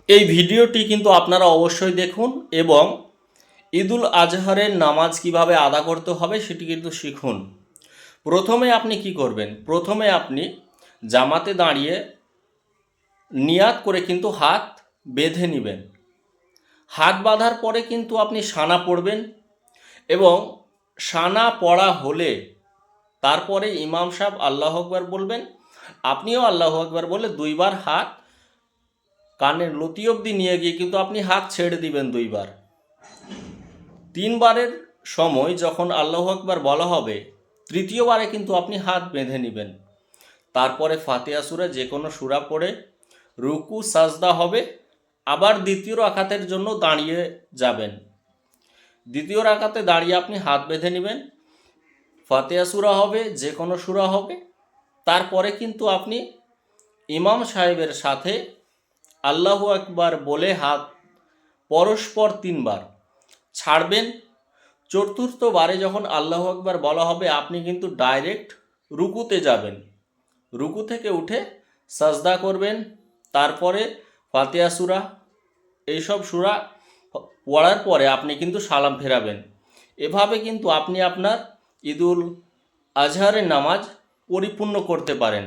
এই ভিডিওটি কিন্তু আপনারা অবশ্যই দেখুন এবং ঈদুল আজহারের নামাজ কিভাবে আদা করতে হবে সেটি কিন্তু শিখুন। প্রথমে আপনি কি করবেন? প্রথমে আপনি জামাতে দাঁড়িয়ে নিয়াত করে কিন্তু হাত বেঁধে নেবেন। হাত বাঁধার পরে কিন্তু আপনি সানা পড়বেন এবং সানা পড়া হলে তারপরে ইমাম সাহেব আল্লাহু আকবার বলবেন, আপনিও আল্লাহু আকবার বলে দুইবার হাত কানের লতি অবধি নিয়ে গিয়ে কিন্তু আপনি হাত ছেড়ে দিবেন দুইবার। তিনবারের সময় যখন আল্লাহু আকবার বলা হবে, তৃতীয়বারে কিন্তু আপনি হাত বেঁধে নেবেন। তারপরে ফাতিহা সূরা যে কোনো সূরা পড়ে রুকু সাজদা হবে, আবার দ্বিতীয় রাকাতের জন্য দাঁড়িয়ে যাবেন। দ্বিতীয় রাকাতে দাঁড়িয়ে আপনি হাত বেঁধে নেবেন, ফাতিহা সূরা হবে, যে কোনো সূরা হবে। তারপরে কিন্তু আপনি ইমাম সাহেবের সাথে আল্লাহু আকবার বলে হাত পরস্পর তিনবার ছাড়বেন। চতুর্থবারে যখন আল্লাহু আকবার বলা হবে আপনি কিন্তু ডাইরেক্ট রুকুতে যাবেন। রুকু থেকে উঠে সাজদা করবেন, তারপরে ফাতিহা সূরা এইসব সূরা পড়ার পরে আপনি কিন্তু সালাম ফেরাবেন। এভাবে কিন্তু আপনি আপনার ঈদুল আজহারের নামাজ পরিপূর্ণ করতে পারেন।